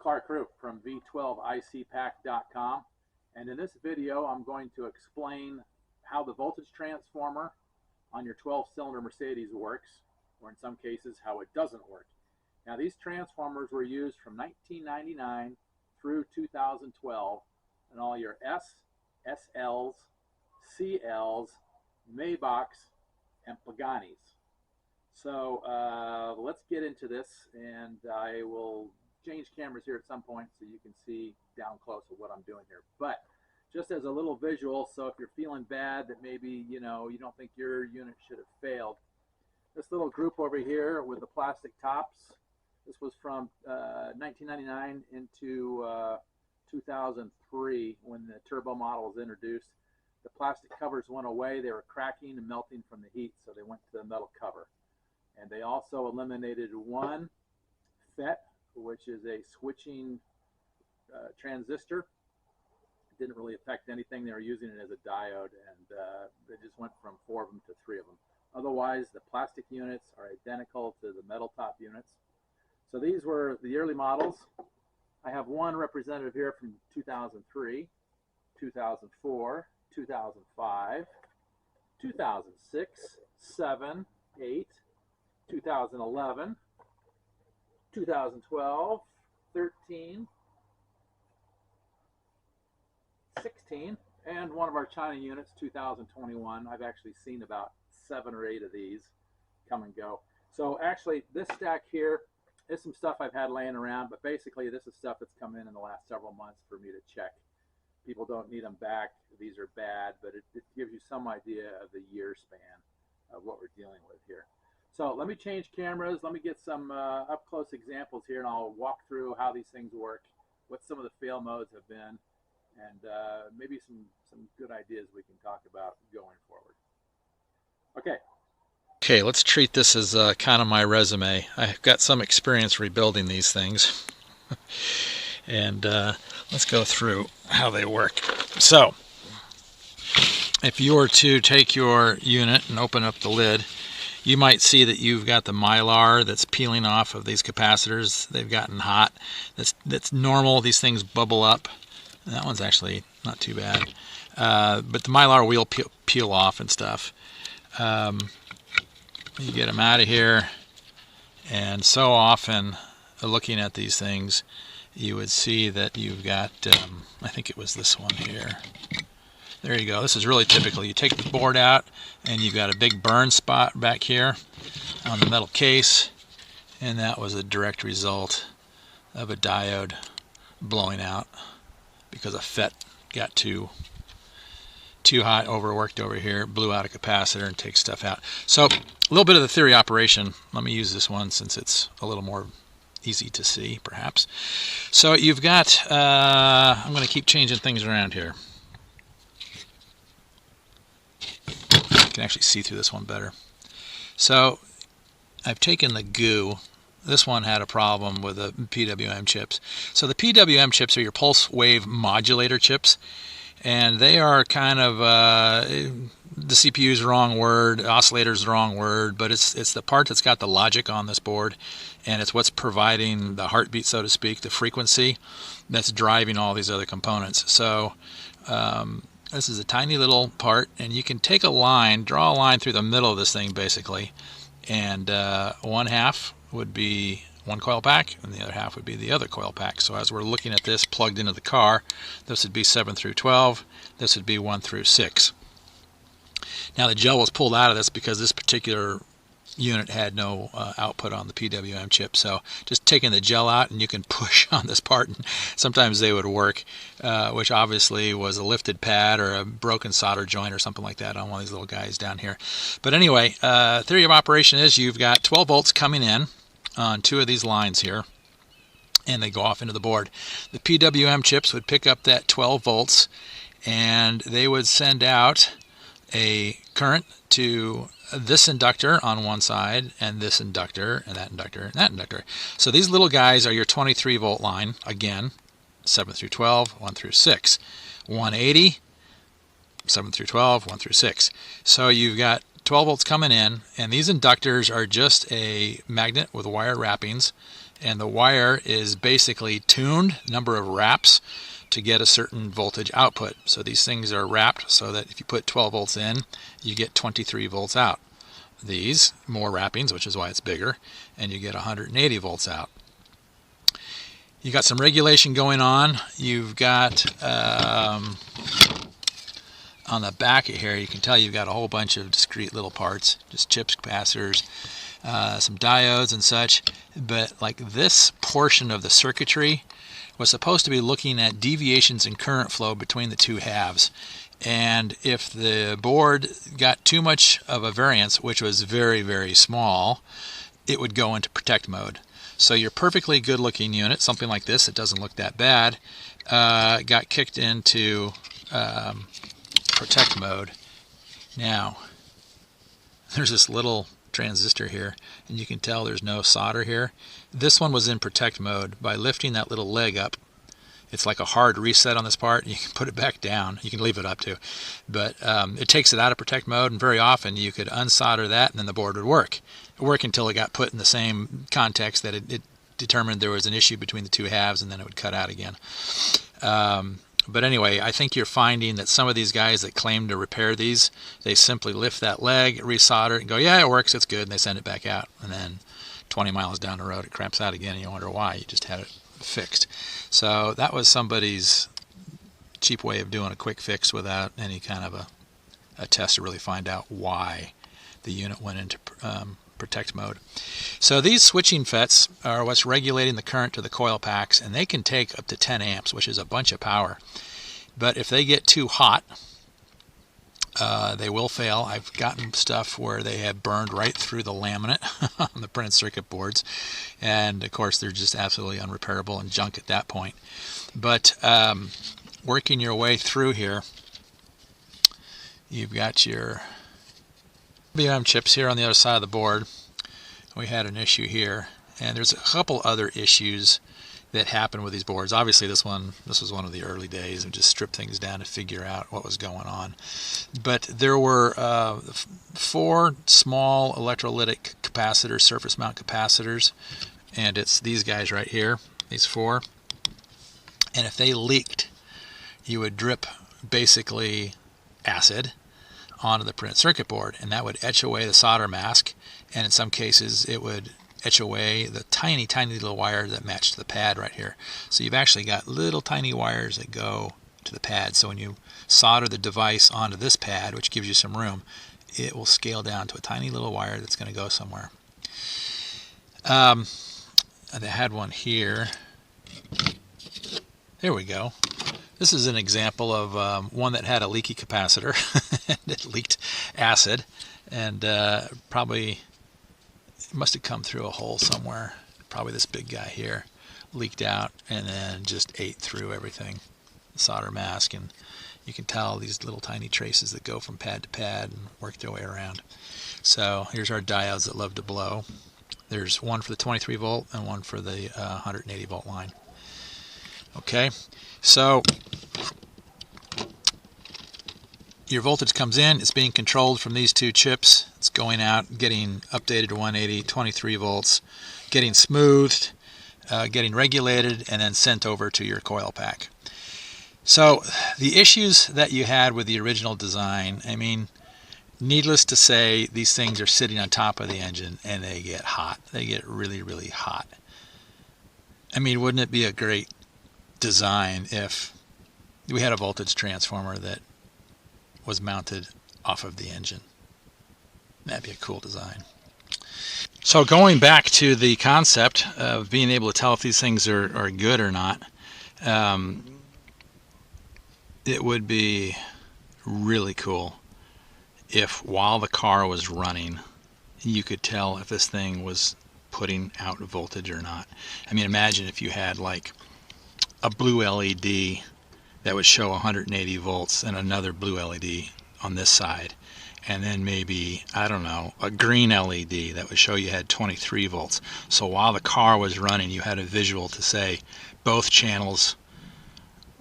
Clark Roop from V12ICpack.com, and in this video I'm going to explain how the voltage transformer on your 12-cylinder Mercedes works, or in some cases how it doesn't work. Now, these transformers were used from 1999 through 2012 in all your S, SLs, CLs, Maybachs, and Paganis. So let's get into this, and I will change cameras here at some point so you can see down close of what I'm doing here. But just as a little visual, so if you're feeling bad that maybe you don't think your unit should have failed, this little group over here with the plastic tops, this was from 1999 into 2003 when the turbo model was introduced. The plastic covers went away. They were cracking and melting from the heat, so they went to the metal cover. And they also eliminated one FET, which is a switching transistor. It didn't really affect anything. They were using it as a diode, and they just went from 4 of them to 3 of them. Otherwise, the plastic units are identical to the metal top units. So these were the early models. I have one representative here from 2003, 2004, 2005, 2006, 7, 8, 2011, 2012, 13, 16, and one of our China units, 2021. I've actually seen about 7 or 8 of these come and go. So actually, this stack here is some stuff I've had laying around, but basically this is stuff that's come in the last several months for me to check. People don't need them back. These are bad, but it gives you some idea of the year span of what we're dealing with here. So let me change cameras. Let me get some up-close examples here, and I'll walk through how these things work, what some of the fail modes have been, and maybe some good ideas we can talk about going forward. Okay, let's treat this as kind of my resume. I've got some experience rebuilding these things. And let's go through how they work. So, if you were to take your unit and open up the lid, you might see that you've got the mylar that's peeling off of these capacitors. They've gotten hot. That's normal. These things bubble up. That one's actually not too bad. But the mylar will peel off and stuff. You get them out of here, and so often looking at these things, you would see that you've got, I think it was this one here. There you go. This is really typical. You take the board out, and you've got a big burn spot back here on the metal case, and that was a direct result of a diode blowing out because a FET got too hot, overworked over here, blew out a capacitor and takes stuff out. So a little bit of the theory operation. Let me use this one since it's a little more easy to see, perhaps. So you've got, I'm going to keep changing things around here. You can actually see through this one better. So I've taken the goo. This one had a problem with the PWM chips. So the PWM chips are your pulse wave modulator chips. And they are kind of, the CPU is the wrong word, oscillator is the wrong word, but it's the part that's got the logic on this board, and it's what's providing the heartbeat, so to speak, the frequency that's driving all these other components. So this is a tiny little part, and you can take a line, draw a line through the middle of this thing basically, and one half would be one coil pack, and the other half would be the other coil pack. So as we're looking at this plugged into the car, this would be 7 through 12, this would be 1 through 6. Now the gel was pulled out of this because this particular unit had no output on the PWM chip, so just taking the gel out and you can push on this part, and sometimes they would work, which obviously was a lifted pad or a broken solder joint or something like that on one of these little guys down here. But anyway, theory of operation is you've got 12 volts coming in on 2 of these lines here, and they go off into the board. The PWM chips would pick up that 12 volts, and they would send out a current to this inductor on one side, and this inductor, and that inductor, and that inductor. So these little guys are your 23 volt line, again, 7 through 12, 1 through 6. 180, 7 through 12, 1 through 6. So you've got 12 volts coming in, and these inductors are just a magnet with wire wrappings, and the wire is basically tuned, number of wraps, to get a certain voltage output. So these things are wrapped so that if you put 12 volts in, you get 23 volts out. These, more wrappings, which is why it's bigger, and you get 180 volts out. You got some regulation going on. You've got, on the back of here, you can tell you've got a whole bunch of discrete little parts, just chips, capacitors, some diodes and such. But like this portion of the circuitry was supposed to be looking at deviations in current flow between the two halves. And if the board got too much of a variance, which was very, very small, it would go into protect mode. So your perfectly good looking unit, something like this, it doesn't look that bad, got kicked into protect mode. Now, there's this little transistor here, and you can tell there's no solder here. This one was in protect mode. By lifting that little leg up, it's like a hard reset on this part. You can put it back down. You can leave it up too, but it takes it out of protect mode, and very often you could unsolder that and then the board would work. It would work until it got put in the same context that it determined there was an issue between the two halves, and then it would cut out again. But anyway, I think you're finding that some of these guys that claim to repair these, they simply lift that leg, resolder it, and go, yeah, it works, it's good, and they send it back out. And then 20 miles down the road, it cramps out again, and you wonder why. You just had it fixed. So that was somebody's cheap way of doing a quick fix without any kind of a test to really find out why the unit went into protect mode. So these switching FETs are what's regulating the current to the coil packs, and they can take up to 10 amps, which is a bunch of power. But if they get too hot, they will fail. I've gotten stuff where they have burned right through the laminate on the printed circuit boards, and of course they're just absolutely unrepairable and junk at that point. But working your way through here, you've got your PWM chips here on the other side of the board. We had an issue here, and there's a couple other issues that happened with these boards. Obviously this was one of the early days of just strip things down to figure out what was going on. But there were 4 small electrolytic capacitors, surface mount capacitors, and it's these guys right here, these 4. And if they leaked, you would drip basically acid onto the printed circuit board, and that would etch away the solder mask, and in some cases it would etch away the tiny little wire that matched the pad right here. So you've actually got little tiny wires that go to the pad, so when you solder the device onto this pad, which gives you some room, it will scale down to a tiny little wire that's going to go somewhere. They had one here. There we go. This is an example of one that had a leaky capacitor. It leaked acid, and probably it must have come through a hole somewhere. Probably this big guy here leaked out and then just ate through everything, the solder mask, and you can tell these little tiny traces that go from pad to pad and work their way around. So here's our diodes that love to blow. There's one for the 23 volt and one for the 180 volt line. Okay, so your voltage comes in, it's being controlled from these 2 chips. It's going out, getting updated to 180, 23 volts, getting smoothed, getting regulated, and then sent over to your coil pack. So the issues that you had with the original design, I mean, needless to say, these things are sitting on top of the engine and they get hot. They get really, really hot. I mean, wouldn't it be a great design if we had a voltage transformer that was mounted off of the engine? That'd be a cool design. So going back to the concept of being able to tell if these things are good or not, it would be really cool if while the car was running you could tell if this thing was putting out voltage or not. I mean, imagine if you had like a blue LED that would show 180 volts and another blue LED on this side, and then maybe, I don't know, a green LED that would show you had 23 volts. So while the car was running, you had a visual to say both channels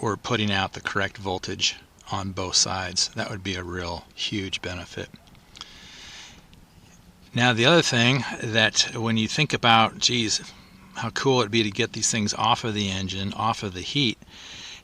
were putting out the correct voltage on both sides. That would be a real huge benefit. Now the other thing that when you think about, geez, how cool it'd be to get these things off of the engine, off of the heat,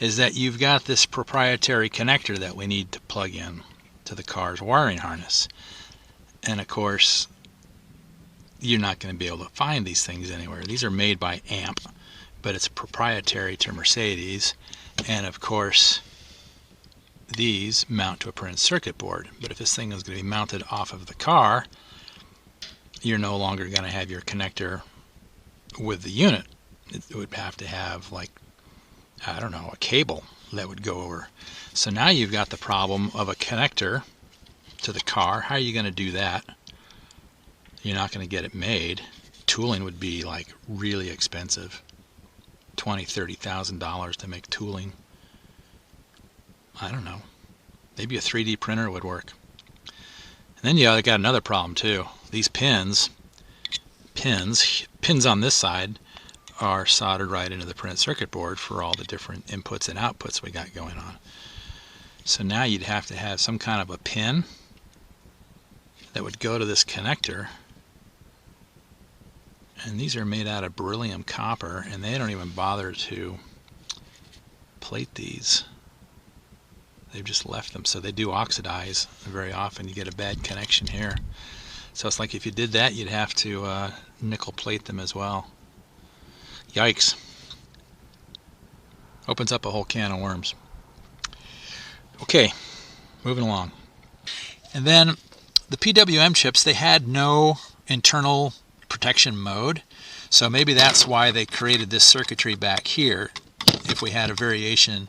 is that you've got this proprietary connector that we need to plug in to the car's wiring harness. And of course, you're not going to be able to find these things anywhere. These are made by AMP, but it's proprietary to Mercedes. And of course, these mount to a printed circuit board. But if this thing is going to be mounted off of the car, you're no longer going to have your connector with the unit. It would have to have, like, I don't know, a cable that would go over. So now you've got the problem of a connector to the car. How are you going to do that? You're not going to get it made. Tooling would be like really expensive. $20,000-$30,000 to make tooling. I don't know. Maybe a 3D printer would work. And then you got another problem too. These pins on this side are soldered right into the printed circuit board for all the different inputs and outputs we got going on. So now you'd have to have some kind of a pin that would go to this connector. And these are made out of beryllium copper, and they don't even bother to plate these. They've just left them, so they do oxidize very often. You get a bad connection here. So it's like if you did that, you'd have to nickel plate them as well. Yikes. Opens up a whole can of worms. Okay, moving along. And then the PWM chips, they had no internal protection mode, so maybe that's why they created this circuitry back here. If we had a variation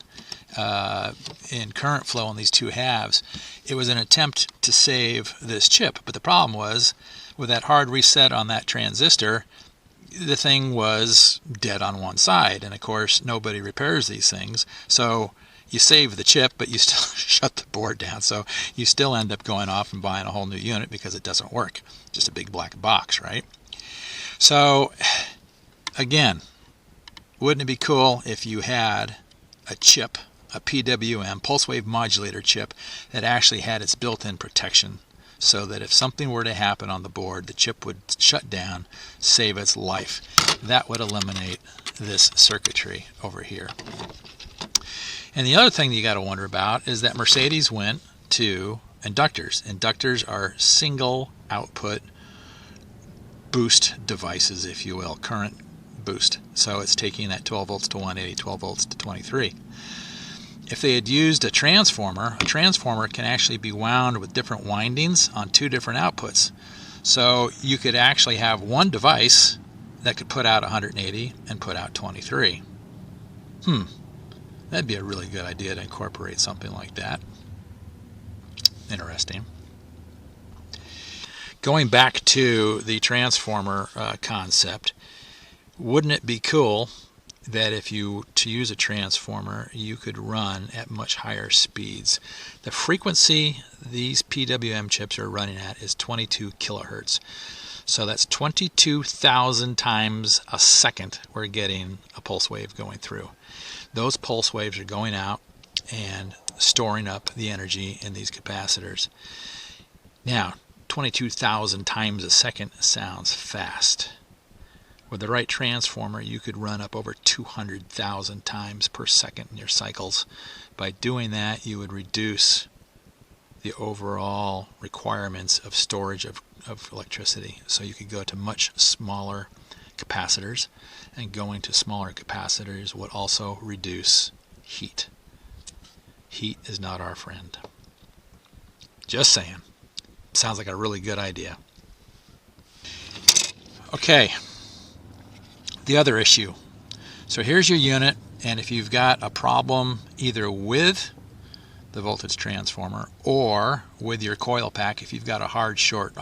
in current flow on these two halves, it was an attempt to save this chip. But the problem was, with that hard reset on that transistor, the thing was dead on one side, and of course nobody repairs these things, so you save the chip but you still shut the board down, so you still end up going off and buying a whole new unit because it doesn't work. Just a big black box, right? So again, wouldn't it be cool if you had a chip, a PWM, pulse wave modulator chip, that actually had its built-in protection, so that if something were to happen on the board, the chip would shut down, save its life. That would eliminate this circuitry over here. And the other thing that you got to wonder about is that Mercedes went to inductors. Inductors are single output boost devices, if you will, current boost. So it's taking that 12 volts to 180, 12 volts to 23. If they had used a transformer can actually be wound with different windings on two different outputs. So you could actually have one device that could put out 180 and put out 23. That'd be a really good idea to incorporate something like that. Interesting. Going back to the transformer concept, wouldn't it be cool that if you to use a transformer, you could run at much higher speeds? The frequency these PWM chips are running at is 22 kilohertz. So that's 22,000 times a second we're getting a pulse wave going through. Those pulse waves are going out and storing up the energy in these capacitors. Now, 22,000 times a second sounds fast. With the right transformer, you could run up over 200,000 times per second in your cycles. By doing that, you would reduce the overall requirements of storage of electricity. So you could go to much smaller capacitors, and going to smaller capacitors would also reduce heat. Heat is not our friend. Just saying. Sounds like a really good idea. Okay. The other issue. So here's your unit, and if you've got a problem either with the voltage transformer or with your coil pack, if you've got a hard short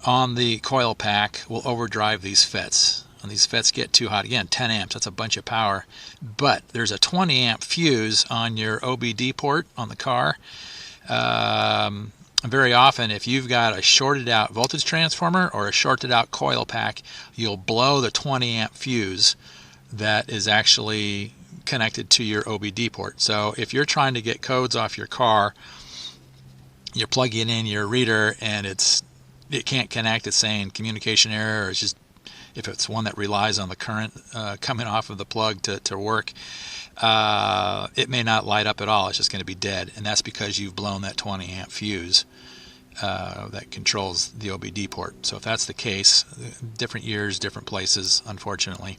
on the coil pack will overdrive these FETs. And these FETs get too hot. Again, 10 amps, that's a bunch of power. But there's a 20 amp fuse on your OBD port on the car. Very often, if you've got a shorted out voltage transformer or a shorted out coil pack, you'll blow the 20 amp fuse that is actually connected to your OBD port. So if you're trying to get codes off your car, you're plugging in your reader and it can't connect, it's saying communication error, or if it's one that relies on the current coming off of the plug to work, it may not light up at all. It's just going to be dead, and that's because you've blown that 20 amp fuse that controls the OBD port. So if that's the case, different years, different places, unfortunately.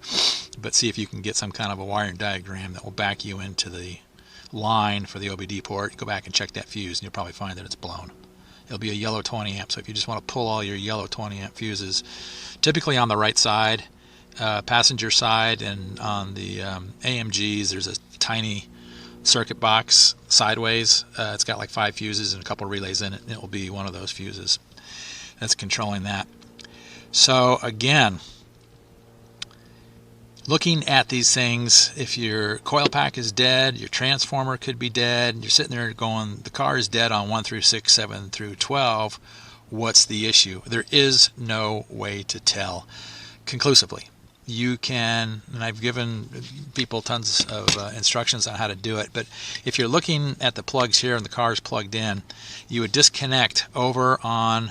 But see if you can get some kind of a wiring diagram that will back you into the line for the OBD port. Go back and check that fuse, and you'll probably find that it's blown. It'll be a yellow 20 amp. So if you just want to pull all your yellow 20 amp fuses, typically on the right side, passenger side, and on the AMGs, there's a tiny circuit box sideways. It's got like 5 fuses and a couple relays in it, and it will be one of those fuses that's controlling that. So again, looking at these things, if your coil pack is dead, your transformer could be dead, you're sitting there going, the car is dead on 1 through 6, 7 through 12, what's the issue? There is no way to tell conclusively. You can, and I've given people tons of instructions on how to do it, but if you're looking at the plugs here and the car is plugged in, you would disconnect over on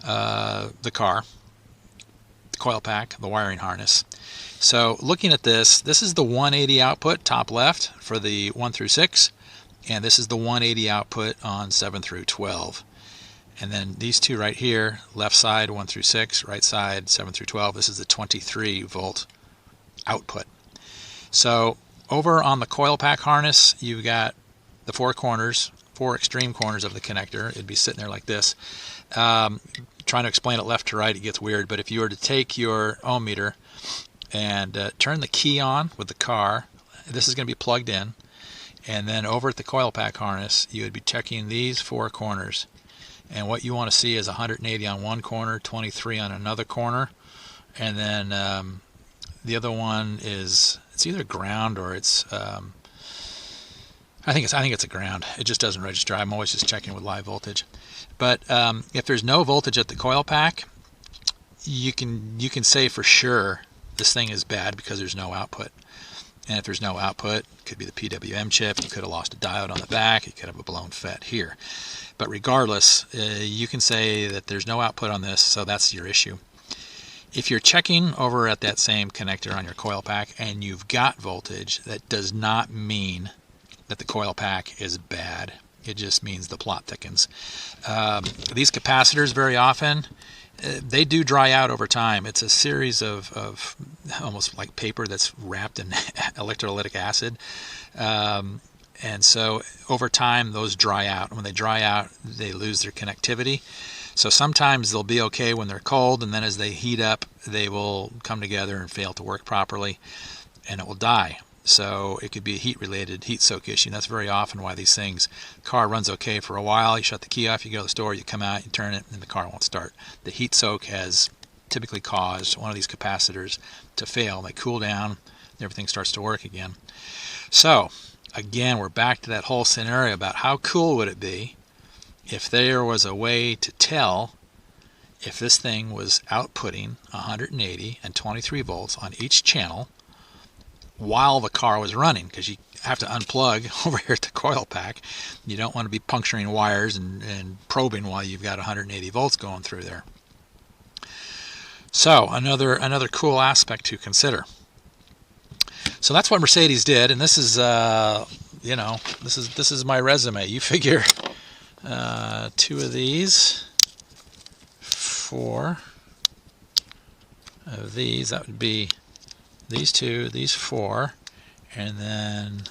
the car, the coil pack, the wiring harness. So looking at this, this is the 180 output, top left, for the 1 through 6, and this is the 180 output on 7 through 12. And then these two right here, left side 1 through 6, right side 7 through 12, this is the 23 volt output. So over on the coil pack harness, you've got the 4 corners, 4 extreme corners of the connector. It'd be sitting there like this. Trying to explain it left to right, it gets weird, but if you were to take your ohm meter and turn the key on with the car, this is going to be plugged in, and then over at the coil pack harness, you would be checking these 4 corners. And what you want to see is 180 on one corner, 23 on another corner, and then the other one is, it's either ground or it's I think it's a ground. It just doesn't register. I'm always just checking with live voltage. But if there's no voltage at the coil pack, you can say for sure this thing is bad because there's no output. And if there's no output, it could be the PWM chip. You could have lost a diode on the back. You could have a blown FET here. But regardless, you can say that there's no output on this, so that's your issue. If you're checking over at that same connector on your coil pack and you've got voltage, that does not mean that the coil pack is bad. It just means the plot thickens. These capacitors very often, they do dry out over time. It's a series of almost like paper that's wrapped in electrolytic acid. And so over time, those dry out. When they dry out, they lose their connectivity. So sometimes they'll be okay when they're cold, and then as they heat up, they will come together and fail to work properly, and it will die. So it could be a heat-related heat soak issue. And that's very often why these things, car runs okay for a while, you shut the key off, you go to the store, you come out, you turn it, and the car won't start. The heat soak has typically caused one of these capacitors to fail. They cool down, everything starts to work again. So again, we're back to that whole scenario about how cool would it be if there was a way to tell if this thing was outputting 180 and 23 volts on each channel while the car was running, because you have to unplug over here at the coil pack. You don't want to be puncturing wires and probing while you've got 180 volts going through there. So another cool aspect to consider. So that's what Mercedes did, and this is this is my resume. You figure 2 of these, 4 of these, that would be these 2, these 4, and then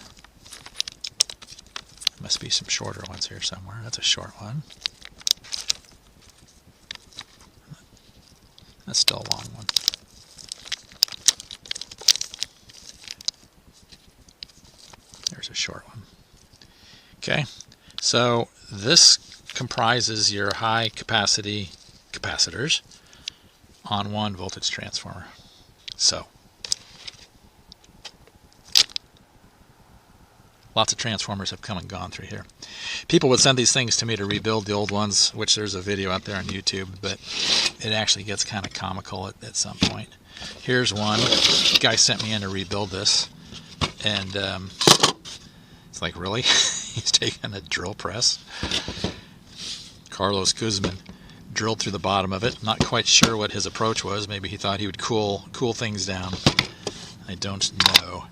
must be some shorter ones here somewhere. That's a short one. That's still a long one. There's a short one. Okay, so this comprises your high capacity capacitors on one voltage transformer. So lots of transformers have come and gone through here. People would send these things to me to rebuild the old ones, which there's a video out there on YouTube, but it actually gets kind of comical at some point. Here's one. The guy sent me in to rebuild this, and it's like, really? He's taking a drill press? Carlos Guzman drilled through the bottom of it. Not quite sure what his approach was. Maybe he thought he would cool things down. I don't know.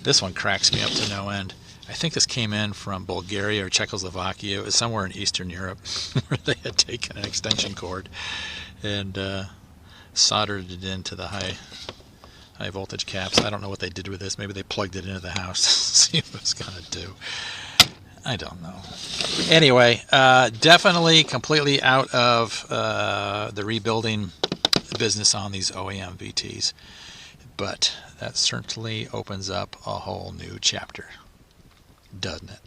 This one cracks me up to no end. I think this came in from Bulgaria or Czechoslovakia. It was somewhere in Eastern Europe where they had taken an extension cord and soldered it into the high voltage caps. I don't know what they did with this. Maybe they plugged it into the house to see what it was going to do. I don't know. Anyway, definitely completely out of the rebuilding business on these OEM VTs. But that certainly opens up a whole new chapter, doesn't it?